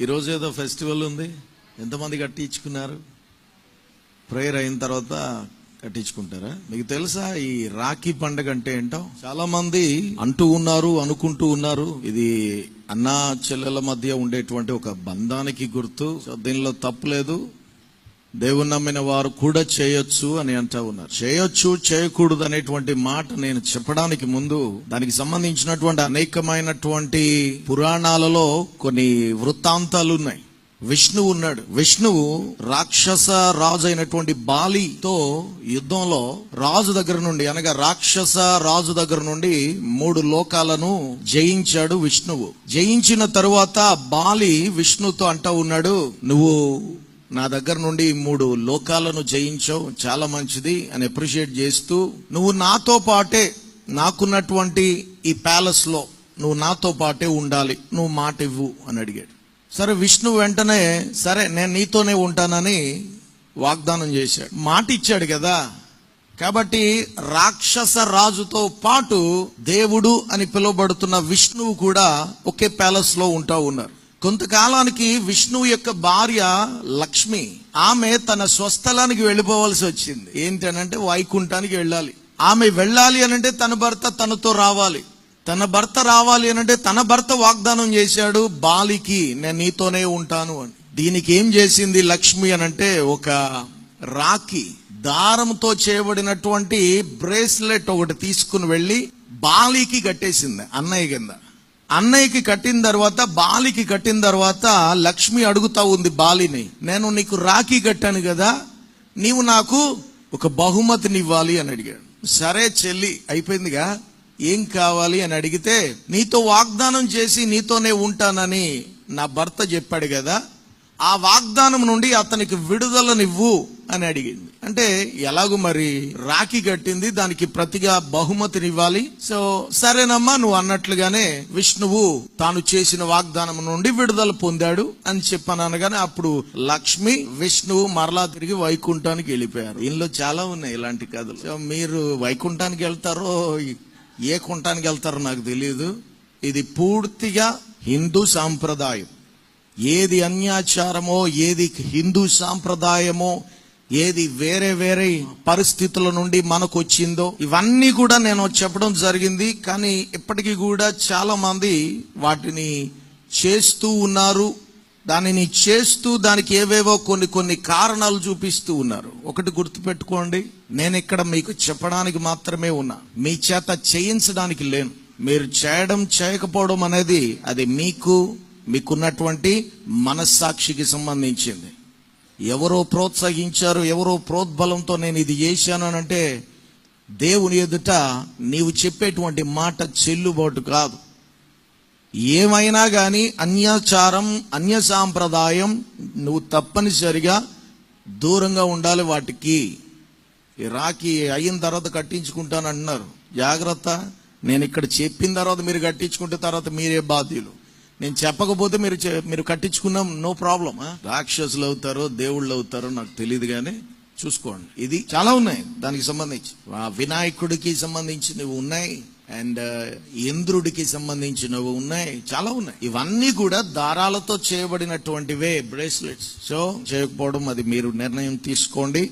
ఈరోజు ఏదో ఫెస్టివల్ ఉంది, ఎంతమంది కట్టించుకున్నారు? ప్రేయర్ అయిన తర్వాత కట్టించుకుంటారా? మీకు తెలుసా ఈ రాఖీ పండుగ అంటే ఏంటో? చాలా మంది అంటూ ఉన్నారు, అనుకుంటూ ఉన్నారు ఇది అన్నా చెల్లెల మధ్య ఉండేటువంటి ఒక బంధానికి గుర్తు. దీనిలో తప్పు లేదు, దేవుని నమ్మిన వారు కూడా చేయొచ్చు అని అంటూ ఉన్నారు. చేయొచ్చు చేయకూడదు అనేటువంటి మాట నేను చెప్పడానికి ముందు దానికి సంబంధించినటువంటి అనేకమైనటువంటి పురాణాలలో కొన్ని వృత్తాంతాలు ఉన్నాయి. విష్ణువు ఉన్నాడు. విష్ణువు రాక్షస రాజు అయినటువంటి బాలితో యుద్ధంలో రాజు దగ్గర నుండి, అనగా రాక్షస రాజు దగ్గర నుండి 3 లోకాలను జయించాడు విష్ణువు. జయించిన తరువాత బాలి విష్ణుతో అంటూ ఉన్నాడు, నువ్వు నా దగ్గర నుండి 3 లోకాలను జయించావు, చాలా మంచిది అని అప్రిషియేట్ చేస్తూ, నువ్వు నాతో పాటే నాకున్నటువంటి ఈ ప్యాలెస్ లో నువ్వు నాతో పాటే ఉండాలి, నువ్వు మాట ఇవ్వు అని అడిగాడు. సరే, విష్ణు వెంటనే సరే నేను నీతోనే ఉంటానని వాగ్దానం చేశాడు. మాట ఇచ్చాడు కదా. కాబట్టి రాక్షస రాజుతో పాటు దేవుడు అని పిలువబడుతున్న విష్ణువు కూడా ఒకే ప్యాలెస్ లో ఉంటా ఉన్నారు. కొంతకాలానికి విష్ణువు యొక్క భార్య లక్ష్మి, ఆమె తన స్వస్థలానికి వెళ్ళిపోవాల్సి వచ్చింది. ఏంటనంటే వైకుంఠానికి వెళ్ళాలి. ఆమె వెళ్ళాలి అనంటే తన భర్త తనతో రావాలి. తన భర్త రావాలి అనంటే తన భర్త వాగ్దానం చేశాడు బాలికి, నేను నీతోనే ఉంటాను అని. దీనికి ఏం చేసింది లక్ష్మి అనంటే ఒక రాఖీ దారంతో చేయబడినటువంటి బ్రేస్లెట్ ఒకటి తీసుకుని వెళ్ళి బాలికి కట్టేసింది అన్నయ్య కింద. అన్నయ్యకి కట్టిన తర్వాత, బాలికి కట్టిన తర్వాత లక్ష్మి అడుగుతా ఉంది బాలిని, నేను నీకు రాఖీ కట్టాను కదా, నీవు నాకు ఒక బహుమతిని ఇవ్వాలి అని అడిగాడు. సరే చెల్లి, అయిపోయిందిగా, ఏం కావాలి అని అడిగితే, నీతో వాగ్దానం చేసి నీతోనే ఉంటానని నా భర్త చెప్పాడు కదా, ఆ వాగ్దానం నుండి అతనికి విడుదలనివ్వు అని అడిగింది. అంటే ఎలాగూ మరి రాఖీ కట్టింది, దానికి ప్రతిగా బహుమతినివ్వాలి. సో సరేనమ్మా, నువ్వు అన్నట్లుగానే విష్ణువు తాను చేసిన వాగ్దానం నుండి విడుదల పొందాడు అని చెప్పాను అనగానే అప్పుడు లక్ష్మి విష్ణువు మరలా తిరిగి వైకుంఠానికి వెళ్ళిపోయారు. ఇందులో చాలా ఉన్నాయి ఇలాంటి కథలు. సో మీరు వైకుంఠానికి వెళ్తారో ఏ కుంఠానికి వెళ్తారో నాకు తెలియదు. ఇది పూర్తిగా హిందూ సాంప్రదాయం. ఏది అన్యాచారమో, ఏది హిందూ సాంప్రదాయమో, ఏది వేరే వేరే పరిస్థితుల నుండి మనకు వచ్చిందో ఇవన్నీ కూడా నేను చెప్పడం జరిగింది. కానీ ఇప్పటికీ కూడా చాలా మంది వాటిని చేస్తూ ఉన్నారు. దానిని చేస్తూ దానికి ఏవేవో కొన్ని కారణాలు చూపిస్తూ ఉన్నారు. ఒకటి గుర్తుపెట్టుకోండి, నేను ఇక్కడ మీకు చెప్పడానికి మాత్రమే ఉన్నా, మీ చేత చేయించడానికి లేను. మీరు చేయడం చేయకపోవడం అనేది అది మీకున్నటువంటి మనస్సాక్షికి సంబంధించింది. ఎవరో ప్రోత్సహించారు, ఎవరో ప్రోద్బలంతో నేను ఇది చేశాను అంటే దేవుని ఎదుట నీవు చెప్పేటువంటి మాట చెల్లుబాటు కాదు. ఏమైనా కానీ అన్యాచారం, అన్య సాంప్రదాయం నువ్వు తప్పనిసరిగా దూరంగా ఉండాలి వాటికి. ఈ రాఖీ అయిన తర్వాత కట్టించుకుంటాను అంటున్నారు, జాగ్రత్త. నేను ఇక్కడ చెప్పిన తర్వాత మీరు కట్టించుకుంటే తర్వాత మీరే బాధ్యులు. నేను చెప్పకపోతే మీరు కట్టించుకున్నాం, నో ప్రాబ్లం. రాక్షసులు అవుతారో దేవుళ్ళు అవుతారో నాకు తెలియదు, కానీ చూసుకోండి. ఇది చాలా ఉన్నాయి దానికి సంబంధించి. వినాయకుడికి సంబంధించినవి ఉన్నాయి, అండ్ ఇంద్రుడికి సంబంధించినవి ఉన్నాయి, చాలా ఉన్నాయి. ఇవన్నీ కూడా దారాలతో చేయబడినటువంటివే బ్రేస్లెట్స్. సో చేయకపోవడం అది మీరు నిర్ణయం తీసుకోండి.